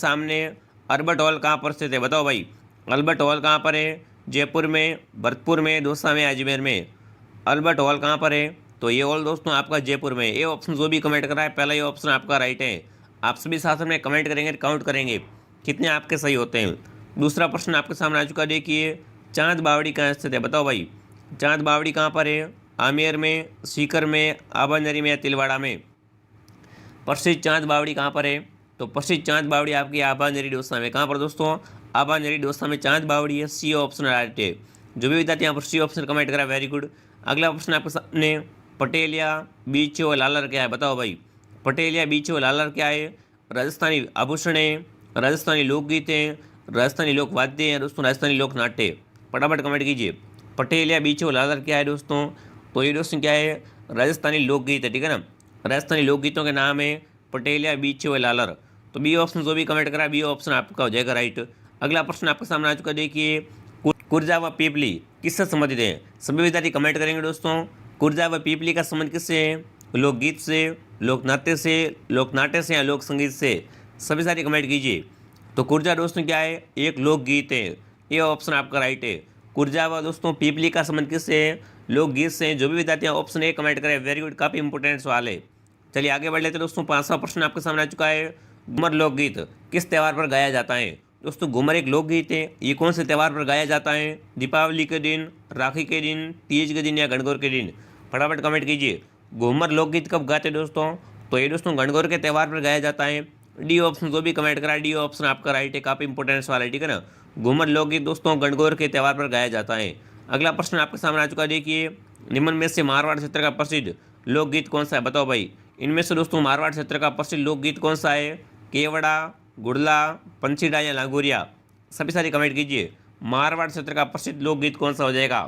सामने Albert hall कहाँ पर स्थित है, बताओ भाई। अल्बर्ट हॉल कहाँ पर है? जयपुर में, भरतपुर में, दौसा में, अजमेर में। अल्बर्ट हॉल कहाँ पर है? तो ये हॉल दोस्तों आपका जयपुर में। ये ऑप्शन जो भी कमेंट करा है पहला ये ऑप्शन आपका राइट है। आप सभी साथ में कमेंट करेंगे, काउंट करेंगे कितने आपके सही होते हैं। दूसरा प्रश्न आपके सामने आ चुका है, देखिए चांद बावड़ी कहाँ स्थित है, बताओ भाई। चांद बावड़ी कहाँ पर है? आमेर में, सीकर में, आबानरी में या तिलवाड़ा में। प्रसिद्ध चांद बावड़ी कहाँ पर है? तो प्रसिद्ध चांद बावड़ी आपकी आबानरी डोसा में। कहाँ पर दोस्तों? आबानरी डोसा में चांद बावड़ी है। सी ऑप्शन राइट है। जो भी विद्यार्थी यहाँ पर सी ऑप्शन कमेंट करा वेरी गुड। अगला प्रश्न आपके सामने, पटेलिया, बीच और लालर क्या है, बताओ भाई। पटेलिया, बीच और लालर क्या है? राजस्थानी आभूषण है, राजस्थानी लोकगीत है, राजस्थानी लोक वाद्य है, दोस्तों राजस्थानी लोक नाट्य। फटाफट कमेंट कीजिए। पटेलिया, बीच और लालर क्या है दोस्तों? तो ये दोस्तों क्या है? राजस्थानी लोकगीत है, ठीक है ना। राजस्थानी लोकगीतों के नाम है पटेलिया, बीच व लालर। तो बी ऑप्शन जो भी कमेंट करा बी ऑप्शन आपका हो जाएगा राइट। अगला प्रश्न आपके सामने आ चुका, देखिए कुर्जा व पीपली किससे संबंधित है? सभी विद्यार्थी कमेंट करेंगे दोस्तों। कुर्जा व पीपली का संबंध किससे है? लोकगीत से, लोकनाट्य से, लोकनाट्य से या लोक संगीत से। सभी सारी कमेंट कीजिए। तो कुर्जा दोस्तों क्या है? एक लोकगीत है। ये ऑप्शन आपका राइट है। कुर्जा व दोस्तों पीपली का संबंध किससे है? लोकगीत से। जो भी विद्यार्थी ऑप्शन ए कमेंट करें वेरी गुड, काफ़ी इंपॉर्टेंट सवाल है। चलिए आगे बढ़ लेते हैं दोस्तों। 5वां प्रश्न आपके सामने आ चुका है, घूमर लोकगीत किस त्यौहार पर गाया जाता है? दोस्तों घूमर एक लोकगीत है। ये कौन से त्यौहार पर गाया जाता है? दीपावली के दिन, राखी के दिन, तीज के दिन या गणगौर के दिन। फटाफट कमेंट कीजिए। घूमर लोकगीत कब गाते हैं दोस्तों? तो ये दोस्तों गणगौर के त्यौहार पर गाया जाता है। डी ऑप्शन जो भी कमेंट करा डी ऑप्शन आपका राइट है, काफ़ी इंपॉर्टेंट सवाल है, ठीक है ना। घूमर लोकगीत दोस्तों गणगौर के त्यौहार पर गाया जाता है। अगला प्रश्न आपके सामने आ चुका है, देखिए निम्न में से मारवाड़ क्षेत्र का प्रसिद्ध लोकगीत कौन सा है, बताओ भाई। इनमें से दोस्तों मारवाड़ क्षेत्र का प्रसिद्ध लोकगीत कौन सा है? केवड़ा, गुड़ला, पंछीडा या लांगोरिया। सभी सारी कमेंट कीजिए। मारवाड़ क्षेत्र का प्रसिद्ध लोकगीत कौन सा हो जाएगा?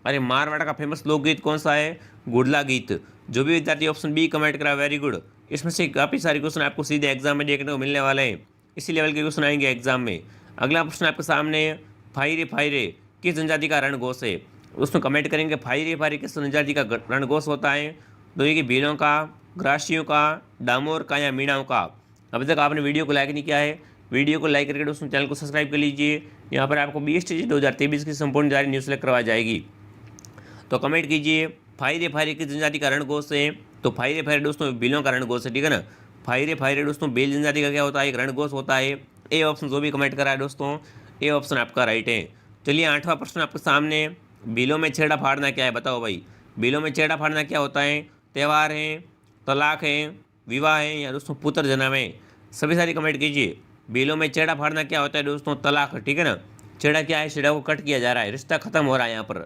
अरे मारवाड़ का फेमस लोकगीत कौन सा है? गुड़ला गीत। जो भी विद्यार्थी ऑप्शन बी कमेंट करा वेरी गुड। इसमें से काफ़ी सारे क्वेश्चन आपको सीधे एग्जाम में देखने को मिलने वाले हैं। इसी लेवल के क्वेश्चन आएंगे एग्जाम में। अगला प्रश्न आपके सामने, फायरे फायरे किस जनजाति का रणघोष है? उसमें कमेंट करेंगे फायरे फायरे किस जनजाति का रणघोष होता है? तो ये कि भीलों का, ग्रासियों का, डामोर का या मीणाओं का। अभी तक आपने वीडियो को लाइक नहीं किया है, वीडियो को लाइक करके दोस्तों चैनल को सब्सक्राइब कर लीजिए। यहाँ पर आपको BSTG 2023 की संपूर्ण जारी न्यूज़ सेलेक्ट करवाई जाएगी। तो कमेंट कीजिए फायरे फायरे किस जनजाति का रणघोष है? तो फायरे फायरे दोस्तों भीलों का रणघोष है, ठीक है ना। फायरे फायरे दोस्तों भील जनजाति का क्या होता है? एक रणघोष होता है। ए ऑप्शन जो भी कमेंट करा है दोस्तों ए ऑप्शन आपका राइट है। चलिए 8वां प्रश्न आपके सामने, भीलों में छेड़ा फाड़ना क्या है, बताओ भाई। भीलों में छेड़ा फाड़ना क्या होता है? त्यौहार है, तलाक है, विवाह है या दोस्तों पुत्र जन्म है। सभी सारी कमेंट कीजिए। भीलों में छेड़ा फाड़ना क्या होता है दोस्तों? तलाक, ठीक है ना। छेड़ा क्या है? छेड़ा को कट किया जा रहा है, रिश्ता खत्म हो रहा है यहाँ पर।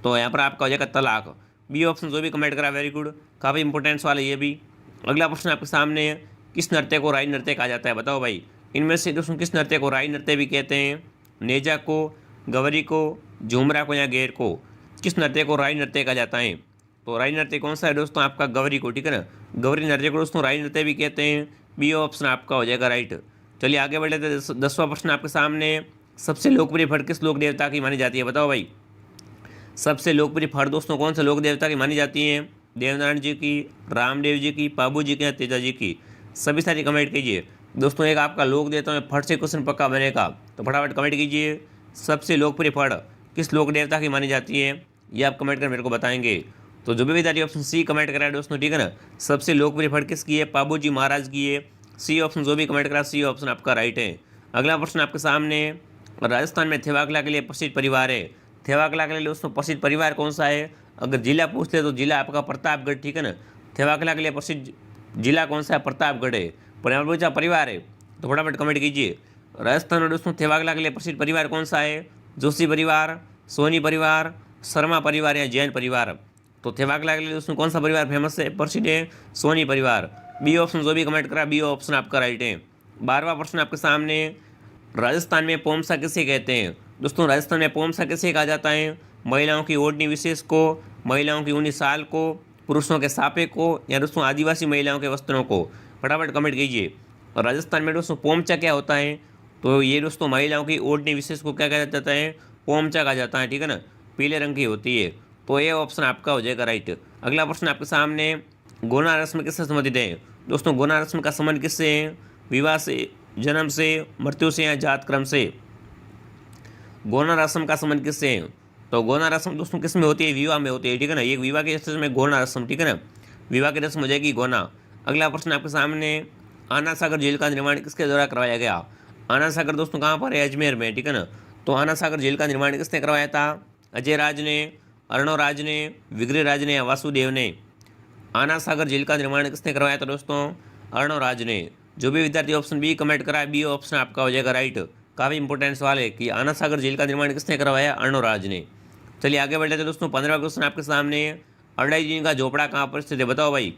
तो यहाँ पर आपका हो जाएगा तलाक। बी ऑप्शन जो भी कमेंट करा वेरी गुड, काफ़ी इंपॉर्टेंट सवाल है ये भी। अगला प्रश्न आपके सामने है, किस नृत्य को राई नृत्य कहा जाता है, बताओ भाई। इनमें से दोस्तों किस नृत्य को राई नृत्य भी कहते हैं? नेजा को, गवरी को, झूमरा को या गेर को। किस नृत्य को राई नृत्य कहा जाता है? तो राई नृत्य कौन सा है दोस्तों? आपका गवरी को, ठीक है ना। गवरी नृत्य को दोस्तों राई नृत्य भी कहते हैं। बी ऑप्शन आपका हो जाएगा राइट। चलिए आगे बढ़ लेते हैं। 10वां प्रश्न आपके सामने, सबसे लोकप्रिय फल किस लोक देवता की मानी जाती है, बताओ भाई। सबसे लोकप्रिय फल दोस्तों कौन से लोक देवता की मानी जाती है? देवनारायण जी की, रामदेव जी की, पाबू जी की या तेजा जी की। सभी सारी कमेंट कीजिए दोस्तों। एक आपका लोक देवता में फट से क्वेश्चन पक्का बनेगा, तो फटाफट कमेंट कीजिए। सबसे लोकप्रिय फल किस लोक देवता की मानी जाती है, ये आप कमेंट कर मेरे को बताएंगे। तो जो भी विद्यार्थी ऑप्शन सी कमेंट करा है दोस्तों, ठीक है ना। सबसे लोकप्रिय फल किसकी है? पाबू जी महाराज की है। सी ऑप्शन जो भी कमेंट करा सी ऑप्शन आपका राइट है। अगला प्रश्न आपके सामने, राजस्थान में थेवाकला के लिए प्रसिद्ध परिवार है। थेवाकला के लिए दोस्तों प्रसिद्ध परिवार कौन सा है? अगर जिला पूछते तो जिला आपका प्रतापगढ़, ठीक है ना। थेवाकला के लिए प्रसिद्ध जिला कौन सा है? प्रतापगढ़ है। पर यहाँ पर पूछा परिवार है, तो फटाफट कमेंट कीजिए। राजस्थान में दोस्तों थेवाकला के लिए प्रसिद्ध परिवार कौन सा है? जोशी परिवार, सोनी परिवार, शर्मा परिवार या जैन परिवार। तो थेवाकला के लिए दोस्तों कौन सा परिवार फेमस है, प्रसिद्ध है? सोनी परिवार। बी ऑप्शन जो भी कमेंट करा बी ऑप्शन आपका राइट है। 12वां प्रश्न आपके सामने, राजस्थान में पोमसा किसे कहते हैं? दोस्तों राजस्थान में पोमसा किसे कहा जाता है? महिलाओं की ओढ़नी विशेष को, महिलाओं की ऊनी साल को, पुरुषों के सापे को या दोस्तों आदिवासी महिलाओं के वस्त्रों को। फटाफट कमेंट कीजिए। और राजस्थान में दोस्तों पोमचा क्या होता है? तो ये दोस्तों महिलाओं की ओढ़नी विशेष को क्या कहा जाता है? पोमचा कहा जाता है, ठीक है ना। पीले रंग की होती है। तो ये ऑप्शन आपका हो जाएगा राइट। अगला प्रश्न आपके सामने, गोना रस्म किससे संबंधित है? दोस्तों गोना रस्म का संबंध किससे है? विवाह से, जन्म से, मृत्यु से या जात क्रम से। गौना रस्म का संबंध किससे है? तो गौना रस्म दोस्तों किस में होती है? विवाह में होती है, ठीक है ना। ये विवाह के स्टेज में गौना रस्म, ठीक है ना, विवाह की रस्म हो जाएगी गौना। अगला प्रश्न आपके सामने, आना सागर झील का निर्माण किसके द्वारा करवाया गया? आना सागर दोस्तों कहाँ पर है? अजमेर में, ठीक है ना। तो आना सागर झील का निर्माण किसने करवाया था? अजय राज ने, अर्णवराज ने, विग्रहराज ने या वासुदेव ने? आना सागर झील का निर्माण किसने करवाया था दोस्तों? अर्णवराज ने। जो भी विद्यार्थी ऑप्शन बी कमेंट करा है, बी ऑप्शन आपका हो जाएगा राइट। काफ़ी इंपॉर्टेंट सवाल है कि आना सागर झील का निर्माण किसने करवाया? अर्णवराज ने। चलिए आगे बढ़ लेते हैं दोस्तों। 15वां क्वेश्चन आपके सामने, अड्डाई का झोपड़ा कहाँ पर स्थित है? बताओ भाई,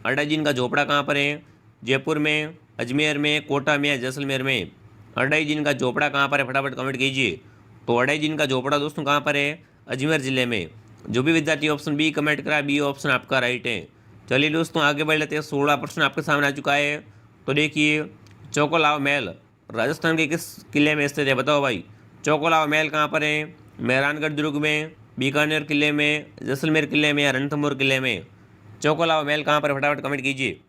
अड्डाई का झोपड़ा कहाँ पर है? जयपुर में, अजमेर में, कोटा में या जैसलमेर में? अड्डाई का झोपड़ा कहाँ पर है? फटाफट कमेंट कीजिए। तो अड्डाई का झोपड़ा दोस्तों कहाँ पर है? अजमेर जिले में। जो भी विद्यार्थी ऑप्शन बी कमेंट करा, बी ऑप्शन आपका राइट है। चलिए दोस्तों आगे बढ़ लेते हैं। 16 प्रश्न आपके सामने आ चुका है। तो देखिए, चौकोलाव महल राजस्थान के किस किले में स्थित है? बताओ भाई, चौकोलाव महल कहाँ पर है? मेहरानगढ़ दुर्ग में, बीकानेर किले में, जैसलमेर किले में या रणथंभौर किले में? चौकोलाव महल कहाँ पर है? फटाफट कमेंट कीजिए।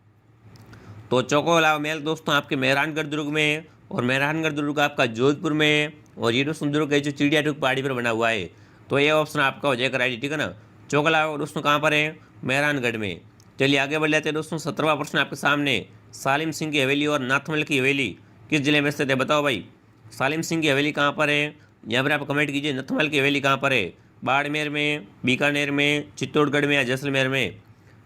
तो चौकोलाव महल दोस्तों आपके मेहरानगढ़ दुर्ग में है, और मेहरानगढ़ दुर्ग आपका जोधपुर में है, और ये दोस्तों दुर्ग है जो चिड़ियाटूक पहाड़ी पर बना हुआ है। तो ये ऑप्शन आपका हो जाएगा राइट, ठीक है ना। चौकोलाव दोस्तों कहाँ पर है? मेहरानगढ़ में। चलिए आगे बढ़ लेते हैं दोस्तों। 17वां प्रश्न आपके सामने, सालिम सिंह की हवेली और नाथमल की हवेली किस जिले में स्थित है? बताओ भाई, सालिम सिंह की हवेली कहाँ पर है? यहाँ पर आप कमेंट कीजिए। नथमल की हवेली कहाँ पर है? बाड़मेर में, बीकानेर में, चित्तौड़गढ़ में या जैसलमेर में?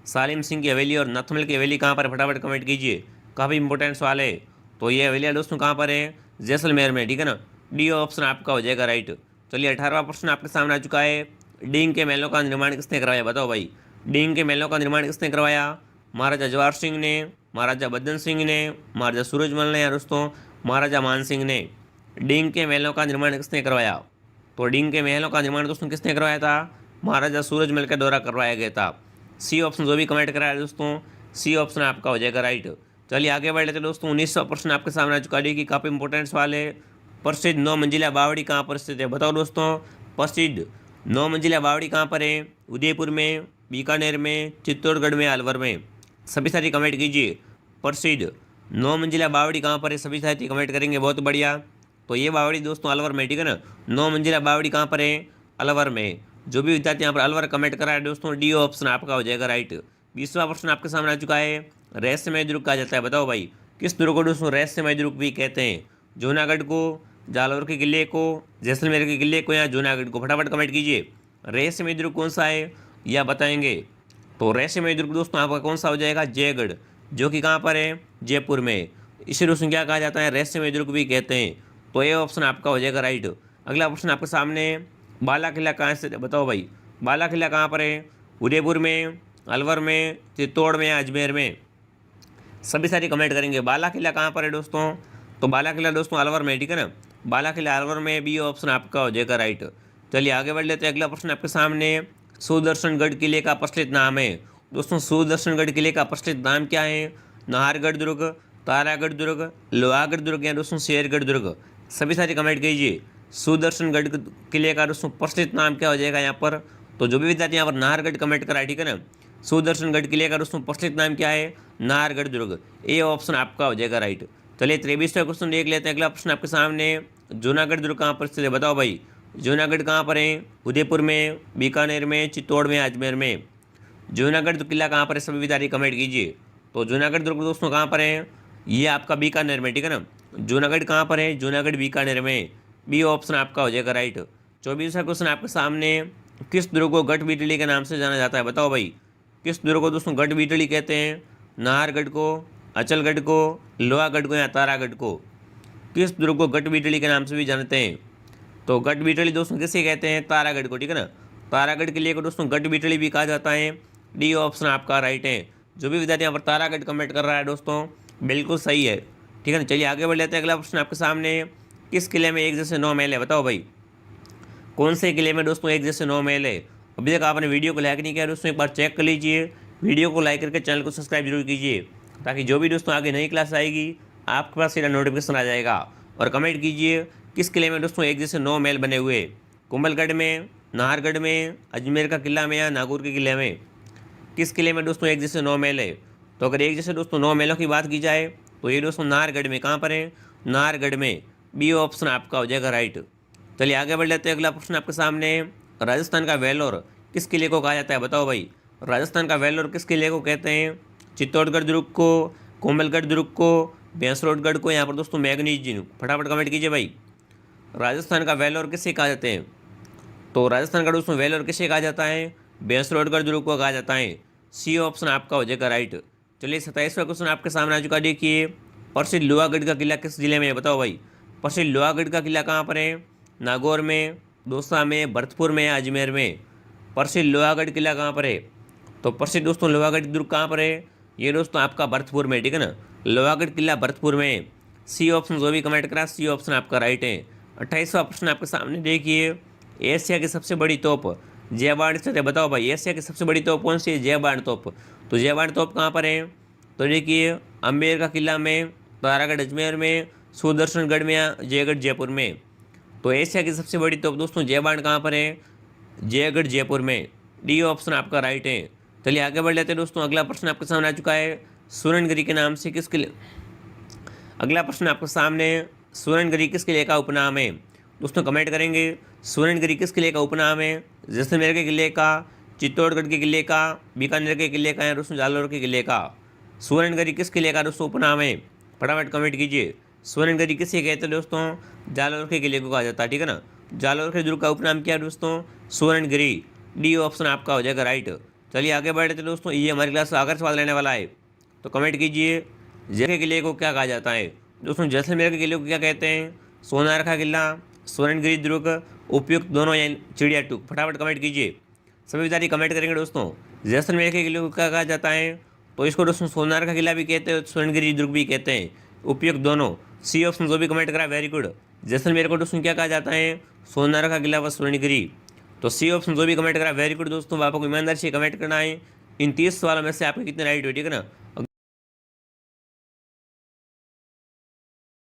सालिम सिंह की हवेली और नथमल की हवेली कहाँ पर है? फटाफट कमेंट कीजिए। काफ़ी इंपॉर्टेंट सवाल है। तो ये हवेलियाँ दोस्तों कहाँ पर है? जैसलमेर में, ठीक है ना। डी ऑप्शन आपका हो जाएगा राइट। चलिए 18वां प्रश्न आपके सामने आ चुका है। डींग के महलों का निर्माण किसने करवाया? बताओ भाई, डींग के महलों का निर्माण किसने करवाया? महाराजा जवाहर सिंह ने, महाराजा बदन सिंह ने, महाराजा सूरजमल ने या दोस्तों महाराजा मान सिंह ने? डींग के महलों का निर्माण किसने करवाया? तो डींग के महलों का निर्माण दोस्तों किसने करवाया था? महाराजा सूरजमल के द्वारा करवाया गया था। सी ऑप्शन जो भी कमेंट कराया दोस्तों, सी ऑप्शन आपका हो जाएगा राइट। चलिए आगे बढ़ लेते दोस्तों। 19वां प्रश्न आपके सामने आ चुका है कि काफ़ी इंपॉर्टेंट सवाल है। प्रसिद्ध 9 मंजिला बावड़ी कहाँ पर स्थित है? बताओ दोस्तों, प्रसिद्ध 9 मंजिला बावड़ी कहाँ पर है? उदयपुर में, बीकानेर में, चित्तौड़गढ़ में, अलवर में? सभी साथी कमेंट कीजिए। प्रसिद्ध 9 मंजिला बावड़ी कहाँ पर है? सभी साथी कमेंट करेंगे, बहुत बढ़िया। तो ये बावड़ी दोस्तों अलवर में, ठीक है ना। 9 मंजिला बावड़ी कहाँ पर है? अलवर में। जो भी विद्यार्थी यहाँ पर अलवर कमेंट करा है दोस्तों, डी ऑप्शन आपका हो जाएगा राइट। 20वां प्रश्न आपके सामने आ चुका है। रहस्यमय दुर्ग कहा जाता है, बताओ भाई, किस दुर्ग को दोस्तों रहस्यमय दुर्ग भी कहते हैं? जूनागढ़ को, जालौर के किले को, जैसलमेर के किले को या जूनागढ़ को? फटाफट कमेंट कीजिए। रहस्यमय दुर्ग कौन सा है या बताएंगे? तो रहस्यमय दुर्ग दोस्तों आपका कौन सा हो जाएगा? जयगढ़, जो कि कहाँ पर है? जयपुर में। इसे दोस्तों क्या कहा जाता है? रहस्यमय दुर्ग भी कहते हैं। तो ये ऑप्शन आपका हो जाएगा राइट। अगला प्रश्न आपके सामने, बाला किला कहाँ से? बताओ भाई, बाला किला कहाँ पर है? उदयपुर में, अलवर में, चित्तौड़ में या अजमेर में? सभी सारे कमेंट करेंगे। बाला किला कहाँ पर है दोस्तों? तो बाला किला दोस्तों अलवर में, ठीक है ना। बाला किला अलवर में, बी ऑप्शन आपका हो जाएगा राइट। चलिए आगे बढ़ लेते हैं। अगला प्रश्न आपके सामने, सुदर्शनगढ़ किले का प्रचलित नाम है। दोस्तों सुदर्शनगढ़ किले का प्रचलित नाम क्या है? नाहरगढ़ दुर्ग, तारागढ़ दुर्ग, लोहागढ़ दुर्ग या दोस्तों शेरगढ़ दुर्ग? सभी सारे कमेंट कीजिए। सुदर्शनगढ़ किले का दोस्तों प्रचलित नाम क्या हो जाएगा यहाँ पर? तो जो भी विद्यार्थी यहाँ पर नाहरगढ़ कमेंट करा है, ठीक है ना। सुदर्शनगढ़ किले का दोस्तों प्रचलित नाम क्या है? नाहरगढ़ दुर्ग। ए ऑप्शन आपका हो जाएगा राइट। चलिए 23वां क्वेश्चन देख लेते हैं। अगला प्रश्न आपके सामने, जूनागढ़ दुर्ग कहाँ पर स्थित है? बताओ भाई, जूनागढ़ कहाँ पर है? उदयपुर में, बीकानेर में, चित्तौड़ में, अजमेर में? जूनागढ़ किला कहाँ पर है? सभी विद्यार्थी कमेंट कीजिए। तो जूनागढ़ दुर्ग दोस्तों कहाँ पर है? ये आपका बीकानेर में, ठीक है ना। जूनागढ़ कहाँ पर है? जूनागढ़ बीकानेर में। बी ऑप्शन आपका हो जाएगा राइट। 24वां क्वेश्चन आपके सामने, किस दुर्ग को गढ़ बीटली के नाम से जाना जाता है? बताओ भाई, किस दुर्ग को दोस्तों गढ़ बीटली कहते हैं? नाहरगढ़ को, अचलगढ़ को, लोहागढ़ को या तारागढ़ को? किस दुर्ग को गढ़ बीटली के नाम से भी जानते हैं? तो गढ़ बीटली दोस्तों किसे कहते हैं? तारागढ़ को, ठीक है ना। तारागढ़ किले को दोस्तों गढ़ बीटली भी कहा जाता है। डी ऑप्शन आपका राइट है। जो भी विद्यार्थी यहाँ पर तारागढ़ कमेंट कर रहा है दोस्तों, बिल्कुल सही है, ठीक है ना। चलिए आगे बढ़ लेते हैं। अगला प्रश्न आपके सामने, किस किले में एक जैसे 9 महल है? बताओ भाई, कौन से किले में दोस्तों एक जैसे 9 महल है? अभी तक आपने वीडियो को लाइक नहीं किया दोस्तों, एक बार चेक कर लीजिए। वीडियो को लाइक करके चैनल को सब्सक्राइब जरूर कीजिए, ताकि जो भी दोस्तों आगे नई क्लास आएगी आपके पास सीधा नोटिफिकेशन आ जाएगा। और कमेंट कीजिए, किस किले में दोस्तों एक जैसे 9 महल बने हुए? कुंभलगढ़ में, नाहरगढ़ में, अजमेर का किला में या नागौर के किले में? किस किले में दोस्तों एक जैसे 9 महल है? तो अगर एक जैसे दोस्तों 9 महलों की बात की जाए तो ये दोस्तों नाहरगढ़ में। कहाँ पर है? नाहरगढ़ में। बी ऑप्शन आपका हो जाएगा राइट। चलिए आगे बढ़ लेते हैं। अगला प्रश्न आपके सामने, राजस्थान का वेलोर किस किले को कहा जाता है, बताओ भाई। राजस्थान का वेलोर किस किले को कहते हैं? चित्तौड़गढ़ दुर्ग को, कोमलगढ़ दुर्ग को, भैंसरोडगढ़ को, यहाँ पर दोस्तों मैगनीज जी। फटाफट कमेंट कीजिए भाई। राजस्थान का वेलोर किसे कहा जाते हैं? तो राजस्थान का दोस्तों वेलोर किसे कहा जाता है? भैंसरोडगढ़ दुर्ग को कहा जाता है। सी ऑप्शन आपका हो जाएगा राइट। चलिए 27वां क्वेश्चन आपके सामने आ चुका। देखिए, प्रसिद्ध लोहागढ़ का किला किस जिले में है, बताओ भाई। प्रसिद्ध लोहागढ़ का किला कहाँ पर है? नागौर में, दौसा में, भरतपुर में, अजमेर में। प्रसिद्ध लोहागढ़ किला कहाँ पर है? तो प्रसिद्ध दोस्तों लोहागढ़ दुर्ग कहाँ पर है? ये दोस्तों आपका भरतपुर में, ठीक है ना। लोहागढ़ किला भरतपुर में। सी ऑप्शन जो भी कमेंट करा, सी ऑप्शन आपका राइट है। 28वां प्रश्न आपके सामने देखिए, एशिया की सबसे बड़ी तोप जय बाण स्थित है, बताओ भाई। एशिया की सबसे बड़ी तोप कौन सी है? जय बाण तोप। तो जय बाण तोप कहाँ पर है? तो देखिए, अम्बेर का किला में, तारागढ़ अजमेर में, सुदर्शनगढ़ में, या जयगढ़ जयपुर में। तो एशिया की सबसे बड़ी तोप दोस्तों जय बाण कहाँ पर है? जयगढ़ जयपुर में। डी ऑप्शन आपका राइट है। चलिए आगे बढ़ लेते हैं दोस्तों। अगला प्रश्न आपके सामने आ चुका है, सूरनगिरी के नाम से किस किले। अगला प्रश्न आपके सामने, सूरनगिरी किस किले का उपनाम है? दोस्तों कमेंट करेंगे, सूरनगिरी किस किले का उपनाम है? जैसलमेर के किले का, चित्तौड़गढ़ के किले का, बीकानेर के किले का, या दोस्तों जालौर के किले का। सूरनगिरी किस किले का दोस्तों उपनाम है? फटाफट कमेंट कीजिए। सूरनगिरी किसे कहते हैं दोस्तों? जालौर के किले को कहा जाता है, ठीक है ना। जालौर के दुर्ग का उपनाम क्या है दोस्तों? सूरनगिरी। डी ऑप्शन आपका हो जाएगा राइट। चलिए आगे बढ़ते हैं दोस्तों। ये हमारी क्लास का आखिरी सवाल रहने वाला है, तो कमेंट कीजिए, जयपुर के किले को क्या कहा जाता है? दोस्तों जैसलमेर के किले को क्या कहते हैं? सोनारखा किला, सूरनगिरी दुर्ग, उपयुक्त दोनों, या चिड़िया टूक। फटाफट कमेंट कीजिए। सभी विद्यार्थी कमेंट करेंगे दोस्तों। जैसलमेर के किले को क्या कहा जाता है? तो इसको दोस्तों सोनारखा किला भी कहते हैं, सूरनगिरी दुर्ग भी कहते हैं, उपयुक्त दोनों। सी ऑप्शन जो भी कमेंट करा वेरी गुड। जैसलमेर को दोस्तों क्या कहा जाता है? सोनारखा किला व सूरनगिरी। तो सी ऑप्शन जो भी कमेंट करा वेरी गुड दोस्तों। आपको ईमानदारी से कमेंट करना है। इन 30 सवालों में से आपके कितने राइट हुए, ठीक है ना।